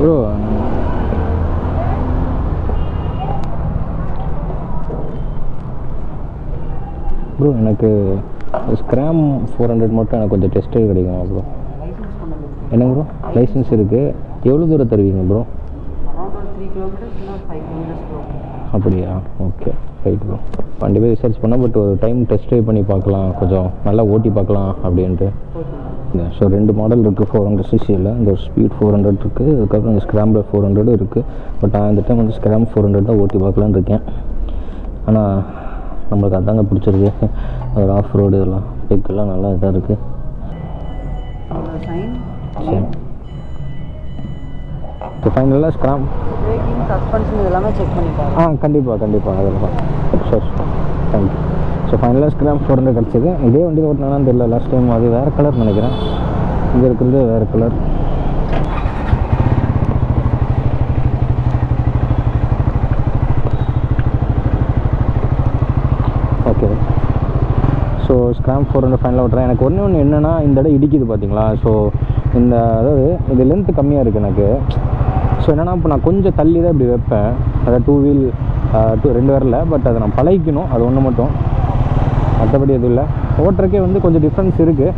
Bro எனக்கு Scram 400 மட்டும் எனக்கு கொஞ்சம் டெஸ்ட் கிடைக்குமா ப்ரோ? என்னங்க ப்ரோ லைசன்ஸ் இருக்குது? எவ்வளோ தூரம் தருவீங்க ப்ரோ? அப்படியா? Okay right bro. வண்டி போய் ரிசர்ச் பண்ணால் பட் ஒரு டைம் டெஸ்ட் ட்ரைவ் பண்ணி பார்க்கலாம், கொஞ்சம் நல்லா ஓட்டி பார்க்கலாம் அப்படின்ட்டு. ஸோ 2 மாடல் இருக்குது 400cc-யில். இந்த ஒரு ஸ்பீட் 400 இருக்குது, அதுக்கப்புறம் இந்த ஸ்க்ராம்பில் 400 இருக்குது. பட் நான் இந்த டைம் வந்து ஸ்க்ராம் 400 தான் ஓட்டி பார்க்கலான்னு இருக்கேன். ஆனால் நம்மளுக்கு அதாங்க பிடிச்சிருக்கு. ஒரு ஆஃப் ரோடு இதெல்லாம் பைக்கெல்லாம் நல்லா இதாக இருக்குது. சரி ஸோ ஃபைனலாக ஸ்க்ராம் சஸ்பென்ஷன் இதெல்லாமே செக் பண்ணிப்பாங்க. கண்டிப்பாக அதெல்லாம் ஷோர் தேங்க்யூ. ஸோ ஃபைனலாக ஸ்க்ராம் 400 கிடச்சிது. இதே வண்டி ஓட்டினான்னு தெரியல, லாஸ்ட் டைம் அது வேறு கலர் நினைக்கிறேன், இங்கே இருக்கிறது வேறு கலர். ஓகே ஸோ ஸ்க்ராம் 400 ஃபைனலாக ஓட்டுறேன். எனக்கு ஒன்று என்னென்னா இந்த இடம் இடிக்குது பார்த்தீங்களா? ஸோ இந்த அதாவது இது லென்த்து கம்மியாக இருக்குது எனக்கு. ஸோ என்னென்னா இப்போ நான் கொஞ்சம் தள்ளி தான் இப்படி வைப்பேன், அதாவது 2 வீல் 2 வரல. பட் அதை நான் பழகிக்கணும், அது ஒன்று மட்டும், மற்றபடி எதுவும் இல்லை. ஓட்டுறக்கே வந்து கொஞ்சம் டிஃப்ரென்ஸ் இருக்குது.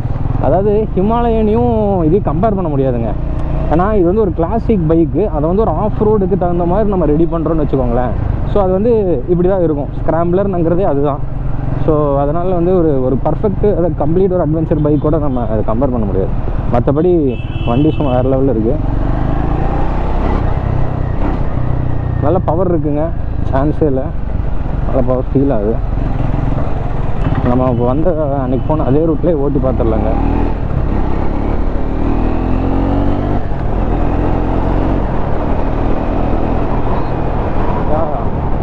அதாவது ஹிமாலயனையும் இதையும் கம்பேர் பண்ண முடியாதுங்க. ஏன்னா இது வந்து ஒரு கிளாசிக் பைக்கு, அதை வந்து ஒரு ஆஃப் ரோடுக்கு தகுந்த மாதிரி நம்ம ரெடி பண்ணுறோன்னு வச்சுக்கோங்களேன். ஸோ அது வந்து இப்படி தான் இருக்கும், ஸ்க்ராம்ப்லர்ங்கிறதே அதுதான். ஸோ அதனால் வந்து ஒரு பர்ஃபெக்ட்டு, அதை கம்ப்ளீட் ஒரு அட்வென்ச்சர் பைக்கோடு நம்ம அதை கம்பேர் பண்ண முடியாது. மற்றபடி வண்டி சும்மா வேறு லெவலில் இருக்குது. நல்ல பவர் இருக்குங்க, சான்ஸே இல்லை, நல்ல பவர் ஃபீல் ஆகுது. நம்ம வந்த அன்றைக்கி போன அதே ரூட்லேயே ஓட்டி பார்த்துடலாங்க.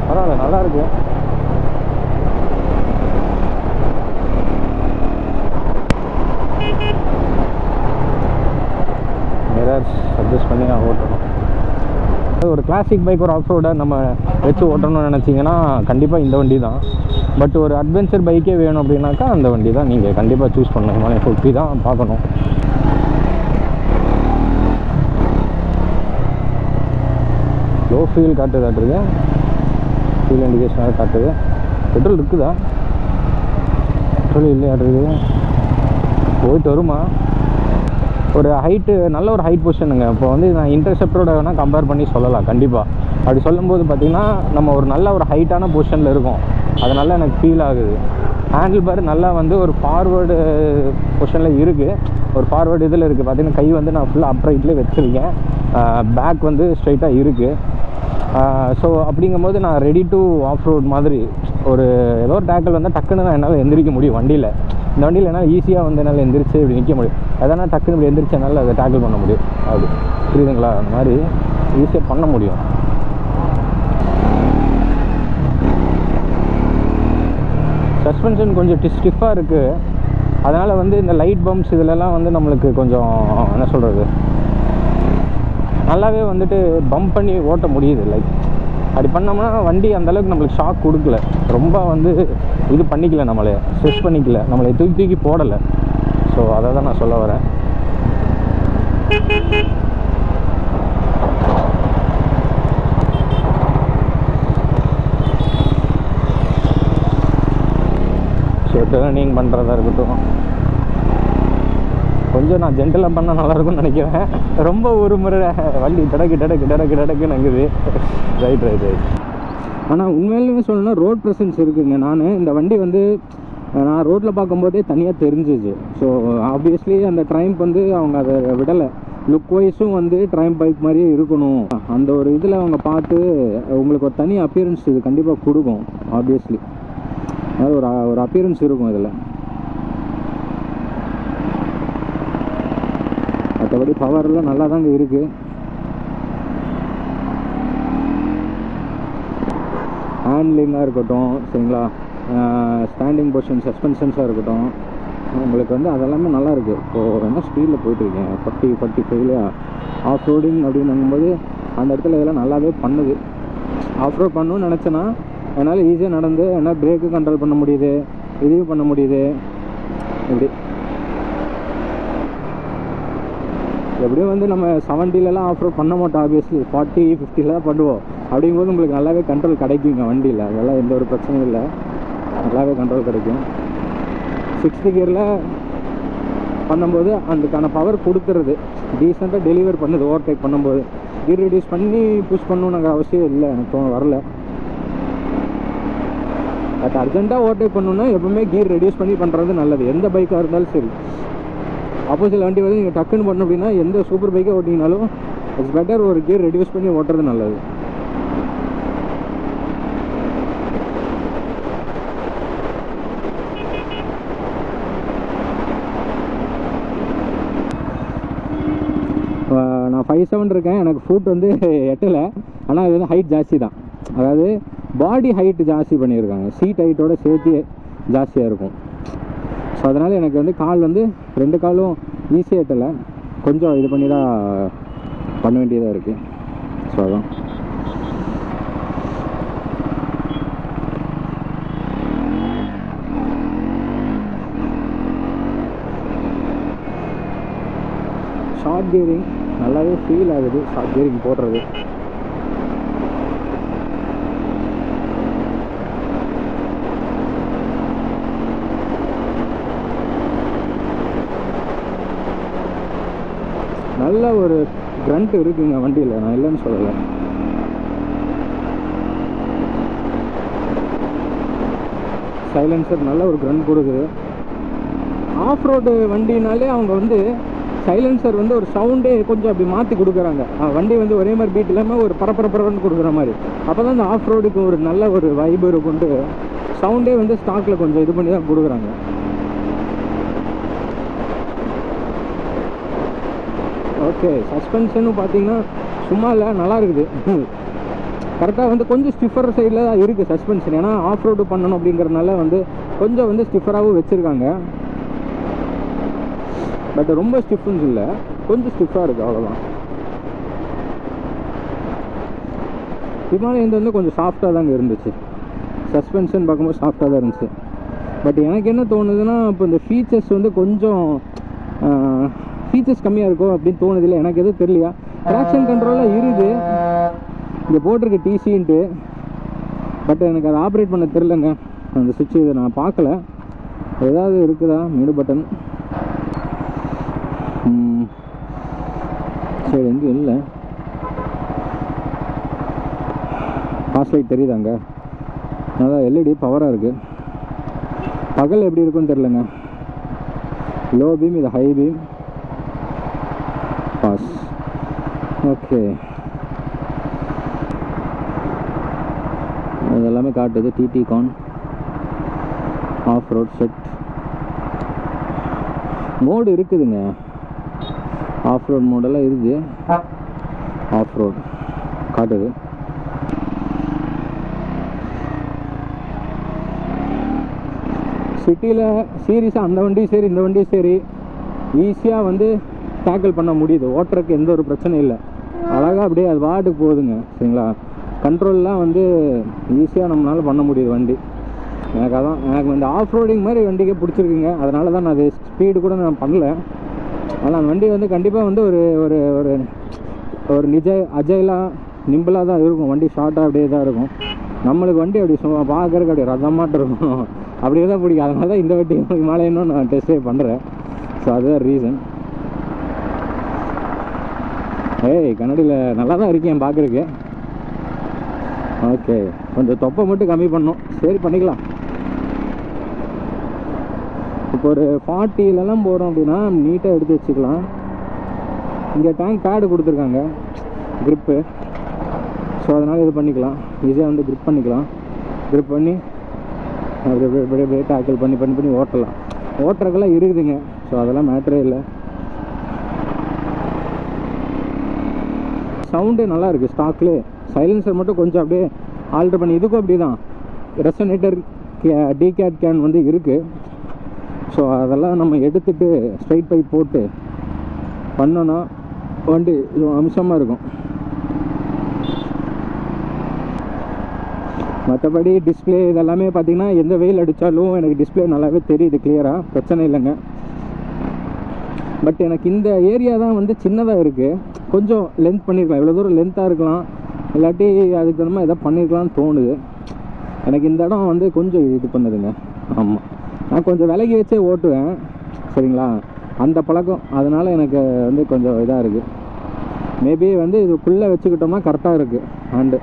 பரவாயில்ல, நல்லா இருக்கு. மிரர்ஸ் அட்ஜஸ்ட் பண்ணி நான் ஓட்டணும். ஒரு கிளாசிக் பைக், ஒரு ஆஃப் ரோடை நம்ம வச்சு ஓட்டணும்னு நினச்சிங்கன்னா கண்டிப்பாக இந்த வண்டி தான். பட் ஒரு அட்வென்ச்சர் பைக்கே வேணும் அப்படின்னாக்கா அந்த வண்டி தான் நீங்கள் கண்டிப்பாக சூஸ் பண்ணணும். ஹிமாலயன் 50 தான் பார்க்கணும். லோ ஃபியூல் காட்டுது, ஃபியூல் இண்டிகேஷனாக காட்டுது. பெட்ரோல் இருக்குதா? பெட்ரோல் இல்லையாடுறது, போயிட்டு வருமா? ஒரு ஹைட்டு, நல்ல ஒரு ஹைட் பொசிஷனுங்க. இப்போ வந்து நான் இன்டர்செப்டரோட வேணால் கம்பேர் பண்ணி சொல்லலாம் கண்டிப்பாக. அப்படி சொல்லும்போது பார்த்திங்கன்னா நம்ம ஒரு நல்ல ஒரு ஹைட்டான பொசிஷனில் இருக்கும், அதனால் எனக்கு ஃபீல் ஆகுது. ஹேண்டில் பார் நல்லா வந்து ஒரு ஃபார்வேர்டு பொசிஷனில் இருக்குது, ஒரு ஃபார்வேர்டு இதில் இருக்குது. பார்த்திங்கன்னா கை வந்து நான் ஃபுல்லாக அப்ரைட்லேயே வச்சுருக்கேன், பேக் வந்து ஸ்ட்ரைட்டாக இருக்குது. ஸோ அப்படிங்கும்போது நான் ரெடி டு ஆஃப் ரோட் மாதிரி ஒரு ஏதோ ஒரு டேக்கிள் வந்தால் டக்குன்னு நான் என்னால் எந்திரிக்க முடியும் வண்டியில். இந்த வண்டியில் என்னால் ஈஸியாக வந்து என்னால் எந்திரிச்சு இப்படி நிற்க முடியும். அதனால் டக்குன்னு இப்படி எந்திரிச்சு என்னால் அதை டேக்கிள் பண்ண முடியும். அப்படி புரியுதுங்களா? அந்த மாதிரி ஈஸியாக பண்ண முடியும். சஸ்பென்ஷன் கொஞ்சம் ஸ்டிஃபாக இருக்குது, அதனால் வந்து இந்த லைட் பம்ப்ஸ் இதிலெல்லாம் வந்து நம்மளுக்கு கொஞ்சம் என்ன சொல்கிறது, நல்லாவே வந்துட்டு பம்ப் பண்ணி ஓட்ட முடியுது. லைக் அப்படி பண்ணோம்னா வண்டி அந்தளவுக்கு நம்மளுக்கு ஷாக் கொடுக்கல, ரொம்ப வந்து இது பண்ணிக்கல, நம்மளை ஸ்ட்ரெஸ் பண்ணிக்கல, நம்மளை தூக்கி போடலை. ஸோ அதை தான் நான் சொல்ல வரேன். ஸோ டேர்னிங் பண்ணுறதா இருக்கட்டும், கொஞ்சம் நான் ஜென்டலாக பண்ணால் நல்லாயிருக்கும்னு நினைக்கிறேன். ரொம்ப ஒரு முறை வண்டி டடக்கு நங்குது. ரைட். ஆனால் உண்மையிலுமே சொல்லணும்னா ரோட் ப்ரெசன்ஸ் இருக்குதுங்க. இந்த வண்டி வந்து நான் ரோட்டில் பார்க்கும்போதே தனியாக தெரிஞ்சிச்சு. ஸோ ஆப்வியஸ்லி அந்த ட்ரைம்ப் வந்து அவங்க அதை விடலை. லுக் வைஸும் வந்து ட்ரைம்ப் பைக் மாதிரியே இருக்கணும், அந்த ஒரு இதில் அவங்க பார்த்து உங்களுக்கு ஒரு தனி அப்பியரன்ஸ் இது கண்டிப்பாக கொடுக்கும். ஆப்வியஸ்லி அது ஒரு அப்பியரன்ஸ் இருக்கும் இதில். மற்றபடி பவரெல்லாம் நல்லா தாங்க இருக்குது. ஹேண்ட்லிங்காக இருக்கட்டும், சரிங்களா, ஸ்டாண்டிங் பொசிஷன், சஸ்பென்ஷன்ஸாக இருக்கட்டும், உங்களுக்கு வந்து அதெல்லாமே நல்லாயிருக்கு. இப்போது என்ன ஸ்பீடில் போயிட்டுருக்கேன், 40-45 ஆஃப் ரோடிங் அப்படின்னும்போது அந்த இடத்துல இதெல்லாம் நல்லாவே பண்ணுது. ஆஃப் ரோட் பண்ணணும்னு நினச்சேன்னா என்னால் ஈஸியாக நடந்து என்னால் பிரேக்கு கண்ட்ரோல் பண்ண முடியுது, இதையும் பண்ண முடியுது. இப்படி எப்படியும் வந்து நம்ம 70லலாம் ஆஃப் ரோட் பண்ண மாட்டோம், ஆப்வியஸ்லி 40 50 தான் பண்ணுவோம். அப்படிங்கும்போது உங்களுக்கு நல்லாவே கண்ட்ரோல் கிடைக்குங்க வண்டியில், அதெல்லாம் எந்த ஒரு பிரச்சனையும் இல்லை, நல்லாவே கண்ட்ரோல் கிடைக்கும். 60 கியரில் பண்ணும்போது அதுக்கான பவர் கொடுத்துறது, டீசெண்டாக டெலிவர் பண்ணுது. ஓவர்டேக் பண்ணும்போது கீர் ரெடியூஸ் பண்ணி புஷ் பண்ணணுங்கிற அவசியம் இல்லை, எனக்கு வரல. பட் அர்ஜென்ட்டாக ஓவர்டேக் பண்ணணுன்னா எப்பவுமே கீர் ரெடியூஸ் பண்ணி பண்ணுறது நல்லது, எந்த பைக்காக இருந்தாலும் சரி. ஆப்போசிட் வண்டி வந்து நீங்கள் டக்குன்னு பண்ணணும் அப்படின்னா எந்த சூப்பர் பைக்கை ஓட்டிங்கனாலும் இட்ஸ் பெட்டர் ஒரு கீர் ரெடியூஸ் பண்ணி ஓட்டுறது நல்லது. நான் 5'7" இருக்கேன், எனக்கு ஃபுட் வந்து எட்டலை. ஆனால் அது வந்து ஹைட் ஜாஸ்தி தான், அதாவது பாடி ஹைட் ஜாஸ்தி பண்ணியிருக்காங்க, சீட் ஹைட்டோட சேர்த்து ஜாஸ்தியாக இருக்கும். ஸோ அதனால் எனக்கு வந்து கால் வந்து 2 காலும் ஈஸியாக எட்டலை, கொஞ்சம் இது பண்ணி தான் பண்ண வேண்டியதாக இருக்குது. ஸோ அதான் ஷார்ட் கியரிங் நல்லாவே ஃபீல் ஆகுது, ஷார்ட் கியரிங் போடுறது. நல்ல ஒரு கிரண்ட் இருக்குங்க வண்டியில், நான் இல்லைன்னு சொல்லலை. சைலன்சர் நல்ல ஒரு கிரண்ட் கொடுக்குது. ஆஃப் ரோடு வண்டினாலே அவங்க வந்து சைலன்சர் வந்து ஒரு சவுண்டே கொஞ்சம் அப்படி மாற்றி கொடுக்குறாங்க. வண்டி வந்து ஒரே மாதிரி பீட் இல்லாமல் ஒரு பரபரன்னு கொடுக்குற மாதிரி, அப்போ தான் இந்த ஆஃப் ரோடுக்கு ஒரு நல்ல ஒரு வைப் இருக்குன்ட்டு சவுண்டே வந்து ஸ்டாக்கில் கொஞ்சம் இது பண்ணி தான் கொடுக்குறாங்க. ஓகே, சஸ்பென்ஷனும் பார்த்தீங்கன்னா சும்மா இல்லை, நல்லா இருக்குது. கரெக்டாக வந்து கொஞ்சம் ஸ்டிஃபர் சைடில் தான் இருக்குது சஸ்பென்ஷன், ஏன்னா ஆஃப் ரோடு பண்ணணும் அப்படிங்கிறதுனால வந்து கொஞ்சம் வந்து ஸ்டிஃபராகவும் வச்சுருக்காங்க. பட் ரொம்ப ஸ்டிஃப்னஸ் இல்லை, கொஞ்சம் ஸ்டிஃபாக இருக்குது, அவ்வளோதான். ஹிமாலயன் வந்து கொஞ்சம் சாஃப்டாக தாங்க இருந்துச்சு, சஸ்பென்ஷன் பார்க்கும்போது சாஃப்டாக தான் இருந்துச்சு. பட் எனக்கு என்ன தோணுதுன்னா, இப்போ இந்த ஃபீச்சர்ஸ் வந்து கொஞ்சம் ஃபீச்சர்ஸ் கம்மியாக இருக்கும் அப்படின்னு தோணுதில்லை, எனக்கு எதுவும் தெரியலையா. ட்ராக்ஷன் கண்ட்ரோலாக இருக்குது, இங்கே போட்டிருக்கு டிசின்ட்டு, பட் எனக்கு அதை ஆப்ரேட் பண்ண தெரிலங்க. அந்த சுவிட்ச் இதை நான் பார்க்கல, ஏதாவது இருக்குதா மெனு பட்டன்? சரி, எங்கேயும் இல்லை. பாஸ் லைட் தெரியுதாங்க, நல்லா எல்இடி பவராக இருக்குது. பகல் எப்படி இருக்குன்னு தெரிலங்க. லோ பீம், இது ஹை பீம். பாஸ் ஓகே, இதெல்லாமே காட்டுது. டிடி கான் ஆஃப் ரோட் செட் மோடு இருக்குதுங்க, ஆஃப் ரோட் மோடெல்லாம் இருக்குது. ஆஃப் ரோட் காட்டுது. சிட்டியில் சீரியஸாக அந்த வண்டியும் சரி இந்த வண்டியும் சரி ஈஸியாக வந்து டேக்கிள் பண்ண முடியுது, ஓட்டுறதுக்கு எந்த ஒரு பிரச்சனையும் இல்லை. அழகாக அப்படியே அது வாட்டுக்கு போகுதுங்க, சரிங்களா. கண்ட்ரோல்லாம் வந்து ஈஸியாக நம்மளால் பண்ண முடியுது வண்டி. எனக்கு அதான், எனக்கு வந்து ஆஃப் ரோடிங் மாதிரி வண்டிக்கே பிடிச்சிருக்குங்க, அதனால தான் நான் அது ஸ்பீடு கூட நான் பண்ணல. ஆனால் அந்த வண்டி வந்து கண்டிப்பாக வந்து ஒரு ஒரு ஒரு ஒரு அஜைலாக நிம்பிளாக தான் இருக்கும் வண்டி, ஷார்ட்டாக அப்படியே தான் இருக்கும். நம்மளுக்கு வண்டி அப்படி சும்மா பார்க்குறதுக்கு அப்படி ரதமாட்டு இருக்கும், அப்படியே தான் பிடிக்கும். அதனால தான் இந்த வண்டி ஹிமாலயனும் நான் டெஸ்ட் ட்ரைவ் பண்ணுறேன். ஸோ அதுதான் ரீசன். ஏய், கண்ணாடியில் நல்லா தான் இருக்கேன் பார்க்குறதுக்கு. ஓகே, கொஞ்சம் தொப்பை மட்டும் கம்மி பண்ணணும், சரி பண்ணிக்கலாம். இப்போ ஒரு 40லலாம் போகிறோம் அப்படின்னா நீட்டாக எடுத்து வச்சுக்கலாம். இங்கே டேங்க் பேடு கொடுத்துருக்காங்க, க்ரிப்பு. ஸோ அதனால் இது பண்ணிக்கலாம், ஈஸியாக வந்து க்ரிப் பண்ணிக்கலாம். க்ரிப் பண்ணி அப்படியே டேக்கிள் பண்ணி ஓட்டலாம். ஓட்டுறதுக்கெல்லாம் இருக்குதுங்க, ஸோ அதெல்லாம் மேட்டரே இல்லை. சவுண்டே நல்லா இருக்குது ஸ்டாக்லேயே. சைலன்சர் மட்டும் கொஞ்சம் அப்படியே ஆல்ட்ரு பண்ணி, இதுக்கும் அப்படி தான் ரெசனேட்டர் டிகேட் கேன் வந்து இருக்குது. ஸோ அதெல்லாம் நம்ம எடுத்துகிட்டு ஸ்ட்ரைட் பைப் போட்டு பண்ணோன்னா வண்டி அம்சமாக இருக்கும். மற்றபடி டிஸ்பிளே இதெல்லாமே பார்த்திங்கன்னா எந்த வெயில் அடித்தாலும் எனக்கு டிஸ்பிளே நல்லாவே தெரியுது கிளியராக, பிரச்சனை இல்லைங்க. பட் எனக்கு இந்த ஏரியா தான் வந்து சின்னதாக இருக்குது, கொஞ்சம் லென்த் பண்ணியிருக்கலாம், இவ்வளோ தூரம் லென்த்தாக இருக்கலாம், இல்லாட்டி அதுக்கு தகுந்த மாதிரி எதாவது பண்ணியிருக்கலாம்னு தோணுது. எனக்கு இந்த இடம் வந்து கொஞ்சம் இது பண்ணுதுங்க. ஆமாம், நான் கொஞ்சம் விலகி வச்சே ஓட்டுவேன் சரிங்களா, அந்த பழக்கம். அதனால் எனக்கு வந்து கொஞ்சம் இதாக இருக்குது. மேபி வந்து இதுக்குள்ளே வச்சுக்கிட்டோம்னா கரெக்டாக இருக்குது, ஹேண்டு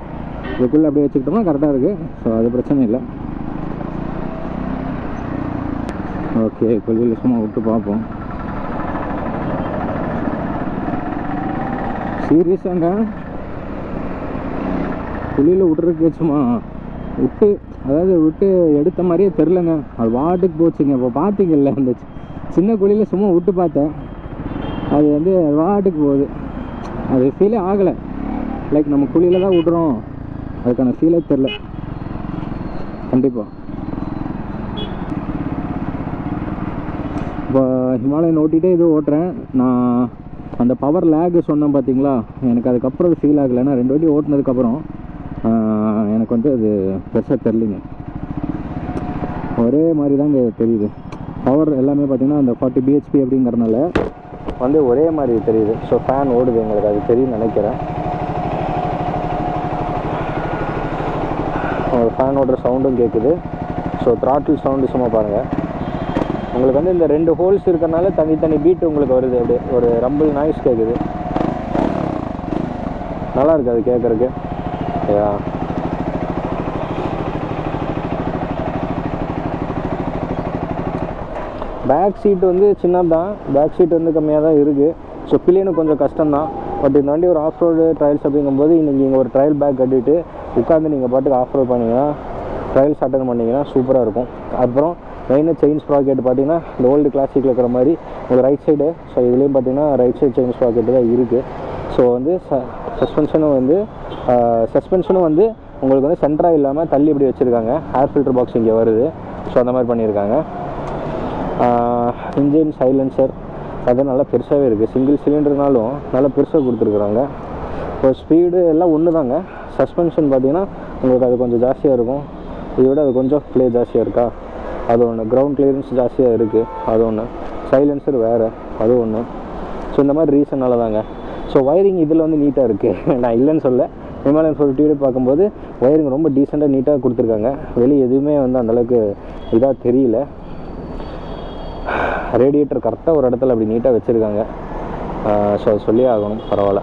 இதுக்குள்ளே அப்படியே வச்சுக்கிட்டோம்னா கரெக்டாக இருக்குது. ஸோ அது பிரச்சனை இல்லை. ஓகே, கொள்கையில் சும்மா விட்டு பார்ப்போம். சீரியஸாங்க குழியில் விட்டுருக்கு, சும்மா விட்டு அதாவது விட்டு எடுத்த மாதிரியே தெரிலங்க, அது வாட்டுக்கு போச்சுங்க. இப்போ பார்த்தீங்கல்ல அந்த சின்ன குழியில் சும்மா விட்டு பார்த்தேன், அது வந்து வாட்டுக்கு போகுது. அது ஃபீலே ஆகலை, லைக் நம்ம குழியில் தான் விட்றோம், அதுக்கான ஃபீலே தெரில கண்டிப்பாக. இப்போ ஹிமாலயன் ஓட்டிகிட்டே இது ஓட்டுறேன் நான். அந்த பவர் லேக் சொன்னேன் பார்த்தீங்களா, எனக்கு அதுக்கப்புறம் அது ஃபீல் ஆகலை. ஏன்னா 2 வாட்டி ஓட்டினதுக்கப்புறம் எனக்கு வந்து அது பெருசாக தெரிலிங்க, ஒரே மாதிரி தாங்க தெரியுது. பவர் எல்லாமே பார்த்திங்கன்னா அந்த 40 bhp அப்படிங்கிறனால வந்து ஒரே மாதிரி தெரியுது. ஸோ ஃபேன் ஓடுது, எங்களுக்கு அது தெரியும்னு நினைக்கிறேன். ஃபேன் ஓடுற சவுண்டும் கேட்குது. ஸோ த்ராட்டில் சவுண்டு சும்மா பாருங்கள். உங்களுக்கு வந்து இந்த 2 ஹோல்ஸ் இருக்கிறனால தனித்தனி பீட்டு உங்களுக்கு வருது, அப்படியே ஒரு ரம்பிள் நாய்ஸ் கேட்குது. நல்லா இருக்குது அது கேட்குறக்கு. பேக் சீட்டு வந்து சின்னதான், பேக் சீட் வந்து கம்மியாக தான் இருக்குது. ஸோ பிள்ளைனும் கொஞ்சம் கஷ்டம்தான். பட் இந்த வண்டி ஒரு ஆஃப் ரோடு ட்ரையல்ஸ் அப்படிங்கும்போது இன்றைக்கி இங்கே ஒரு ட்ரையல் பேக் கட்டிட்டு உட்காந்து நீங்கள் பாட்டுக்கு ஆஃப் ரோட் பண்ணிங்கன்னா, ட்ரையல்ஸ் அட்டன் பண்ணிங்கன்னா சூப்பராக இருக்கும். அப்புறம் மெயினாக செயின் ஸ்ப்ராக்கெட் பார்த்தீங்கன்னா இந்த ஓல்டு கிளாசிக்கில் இருக்கிற மாதிரி உங்களுக்கு ரைட் சைடு. ஸோ இதுலேயும் பார்த்தீங்கன்னா ரைட் சைடு செயின் ஸ்ப்ராக்கெட்டு தான் இருக்குது. ஸோ வந்து சஸ்பென்ஷனும் வந்து உங்களுக்கு வந்து சென்டராக இல்லாமல் தள்ளி இப்படி வச்சுருக்காங்க. ஏர் ஃபில்டர் பாக்ஸ் இங்கே வருது. ஸோ அந்த மாதிரி பண்ணியிருக்காங்க. இன்ஜின் சைலன்சர் அது நல்லா பெருசாகவே இருக்குது, சிங்கிள் சிலிண்டர்னாலும் நல்லா பெருசாக கொடுத்துருக்குறாங்க. இப்போ ஸ்பீடு எல்லாம் ஒன்று தாங்க. சஸ்பென்ஷன் பார்த்தீங்கன்னா உங்களுக்கு அது கொஞ்சம் ஜாஸ்தியாக இருக்கும், இதோட அது கொஞ்சம் ப்ளே ஜாஸ்தியாக இருக்கா, அது ஒன்று. கிரவுண்ட் கிளியரன்ஸ் ஜாஸ்தியாக இருக்குது, அது ஒன்று. சைலன்சர் வேறு, அது ஒன்று. ஸோ இந்த மாதிரி ரீசன்னால தாங்க. ஸோ ஒயரிங் இதில் வந்து நீட்டாக இருக்குது, நான் இல்லைன்னு சொல்ல. ஹிமாலயன் 450 பார்க்கும்போது ஒயரிங் ரொம்ப டீசெண்டாக நீட்டாக கொடுத்துருக்காங்க. வெளியே எதுவுமே வந்து அந்தளவுக்கு இதாக தெரியல. ரேடியேட்டர் கரெக்டாக ஒரு இடத்துல அப்படி நீட்டாக வச்சுருக்காங்க. ஸோ அது சொல்லியே ஆகணும், பரவாயில்ல.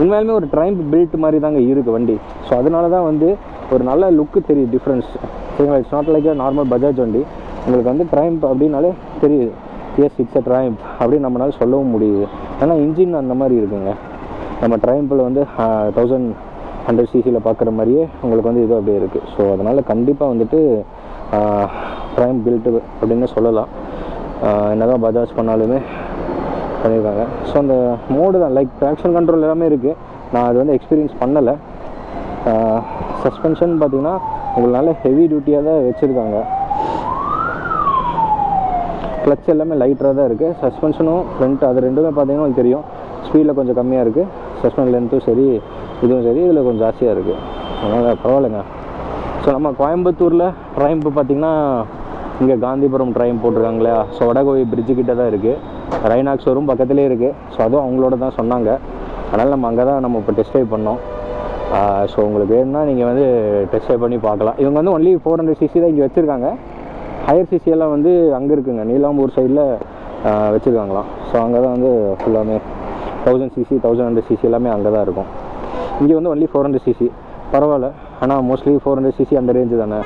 உண்மையாலுமே ஒரு ட்ரைம்ப் பில்ட் மாதிரி தாங்க இருக்குது வண்டி. ஸோ அதனால தான் வந்து ஒரு நல்ல லுக்கு தெரியுது, டிஃப்ரென்ஸ். சரிங்களா, it's not like normal Bajaj வண்டி. உங்களுக்கு வந்து ட்ரைம்ப் அப்படின்னாலே தெரியுது, எஸ் இட்ஸ் அ ட்ரைம்ப் அப்படின்னு நம்மளால சொல்லவும் முடியுது. ஏன்னா இன்ஜின் அந்த மாதிரி இருக்குங்க. நம்ம ட்ரைம்பில் வந்து 1100 cc பார்க்குற மாதிரியே உங்களுக்கு வந்து இது அப்படியே இருக்குது. ஸோ அதனால் கண்டிப்பாக வந்துட்டு ப்ரைம் பில்ட்டு அப்படின்னு சொல்லலாம். என்ன தான் பஜாஜ் பண்ணாலுமே பண்ணியிருக்காங்க. ஸோ அந்த மோடு தான் லைக் ட்ராக்ஷன் கண்ட்ரோல் எல்லாமே இருக்குது. நான் அது வந்து எக்ஸ்பீரியன்ஸ் பண்ணலை. சஸ்பென்ஷன் பார்த்திங்கன்னா உங்களுக்கு நல்ல ஹெவி டியூட்டியாக தான் வச்சுருக்காங்க. கிளச் எல்லாமே லைட்டராக தான் இருக்குது. சஸ்பென்ஷனும் ஃப்ரண்ட் அது ரெண்டுமே பார்த்திங்கன்னா உங்களுக்கு தெரியும், ஸ்பீடில் கொஞ்சம் கம்மியாக இருக்குது. சஸ்பென்ஷன் லென்த்தும் சரி, இதுவும் சரி, இதில் கொஞ்சம் ஜாஸ்தியாக இருக்குது. அதனால் பரவாயில்லைங்க. ஸோ நம்ம கோயம்புத்தூரில் ட்ரைம்ப் பார்த்திங்கன்னா இங்கே காந்திபுரம் ட்ரைம் போட்டிருக்காங்களே. ஸோ வடகோவை பிரிட்ஜு கிட்ட தான் இருக்குது. ரைனாக்ஸ் ஷோரூம் பக்கத்துலேயே இருக்குது. ஸோ அதுவும் அவங்களோட தான் சொன்னாங்க. அதனால் நம்ம அங்கே தான் நம்ம இப்போ டெஸ்ட் ட்ரைவ் பண்ணோம். ஸோ உங்களுக்கு வேணும்னா நீங்கள் வந்து டெஸ்ட் ட்ரைவ் பண்ணி பார்க்கலாம். இவங்க வந்து ஒன்லி 400 cc தான் இங்கே வச்சுருக்காங்க. ஹையர் சிசியெல்லாம் வந்து அங்கே இருக்குங்க, நீலாம்பூர் சைடில் வச்சுருக்காங்களாம். ஸோ அங்கே தான் வந்து ஃபுல்லாமே 1000 cc 1100 cc எல்லாமே அங்கே தான் இருக்கும். இங்கே வந்து ஒன்லி 400 cc பரவாயில்ல. ஆனால் மோஸ்ட்லி 400 cc அந்த ரேஞ்சு தானே.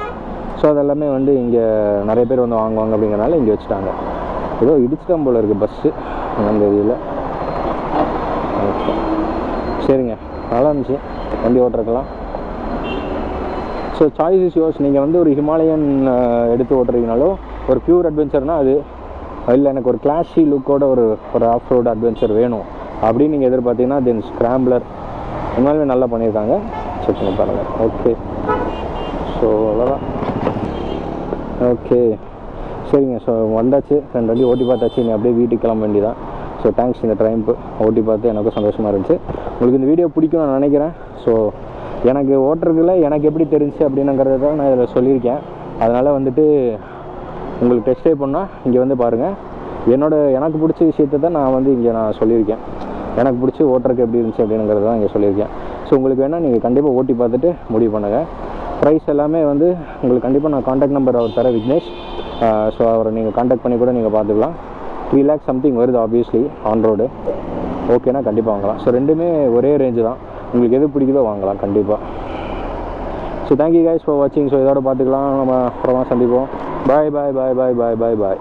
ஸோ அதெல்லாமே வந்து இங்கே நிறைய பேர் வந்து வாங்குவாங்க அப்படிங்கிறனால இங்கே வச்சுட்டாங்க. ஏதோ இடிச்சிட்டான் போல் இருக்குது பஸ்ஸு அந்த ஏரியாவில். ஓகே சரிங்க, நல்லா இருந்துச்சு வண்டி ஓட்டுறதுலாம். So choice is yours. நீங்கள் வந்து ஒரு ஹிமாலயன் எடுத்து ஓட்டுறீங்கனாலோ, ஒரு பியூர் அட்வென்ச்சர்னால் அது, இல்லை எனக்கு ஒரு கிளாஷி லுக்கோட ஒரு ஆஃப் ரோடு அட்வென்ச்சர் வேணும் அப்படின்னு நீங்கள் எதிர்பார்த்தீங்கன்னா தென் ஸ்க்ராம்பிளர் உண்மையிலுமே நல்லா பண்ணியிருக்காங்க. செக் பண்ணி பாருங்கள். ஓகே, ஸோ அவ்வளோதான். ஓகே சரிங்க. ஸோ வந்தாச்சு, 2 வண்டி ஓட்டி பார்த்தாச்சு. நீ அப்படியே வீட்டுக்கு கிளம்ப வேண்டியதான். ஸோ தேங்க்ஸ், இந்த ட்ரைம்ப் ஓட்டி பார்த்து எனக்கும் சந்தோஷமாக இருந்துச்சு. உங்களுக்கு இந்த வீடியோ பிடிக்கும் நான் நினைக்கிறேன். ஸோ எனக்கு ஓட்டுறதுல எனக்கு எப்படி தெரிஞ்சு அப்படின்னுங்கிறத தான் நான் இதில் சொல்லியிருக்கேன். அதனால் வந்துட்டு உங்களுக்கு டெஸ்ட் ட்ரைவ் பண்ணால் இங்கே வந்து பாருங்கள். எனக்கு பிடிச்ச விஷயத்தை தான் நான் வந்து இங்கே நான் சொல்லியிருக்கேன். எனக்கு பிடிச்சி ஓட்டுறதுக்கு எப்படி இருந்துச்சு அப்படிங்கிறது தான் இங்கே சொல்லியிருக்கேன். ஸோ உங்களுக்கு வேணால் நீங்கள் கண்டிப்பாக ஓட்டி பார்த்துட்டு முடிவு பண்ணுங்கள். ப்ரைஸ் எல்லாமே வந்து உங்களுக்கு கண்டிப்பாக நான் காண்டாக்ட் நம்பர் அவர் தர விக்னேஷ். ஸோ அவரை நீங்கள் காண்டாக்ட் பண்ணி கூட நீங்கள் பார்த்துக்கலாம். 3 lakhs சம்திங் வருது ஆப்வியஸ்லி ஆன் ரோடு. ஓகேனா கண்டிப்பாக வாங்கலாம். ஸோ ரெண்டுமே ஒரே ரேஞ்சு தான். உங்களுக்கு எது பிடிக்குதோ வாங்கலாம் கண்டிப்பாக. ஸோ தேங்க்யூ கைஸ் ஃபார் வாட்சிங். ஸோ இதோட பார்த்துக்கலாம். நம்ம அப்புறமா சந்திப்போம். பாய் பாய் பாய் பாய் பாய் பாய் பாய்.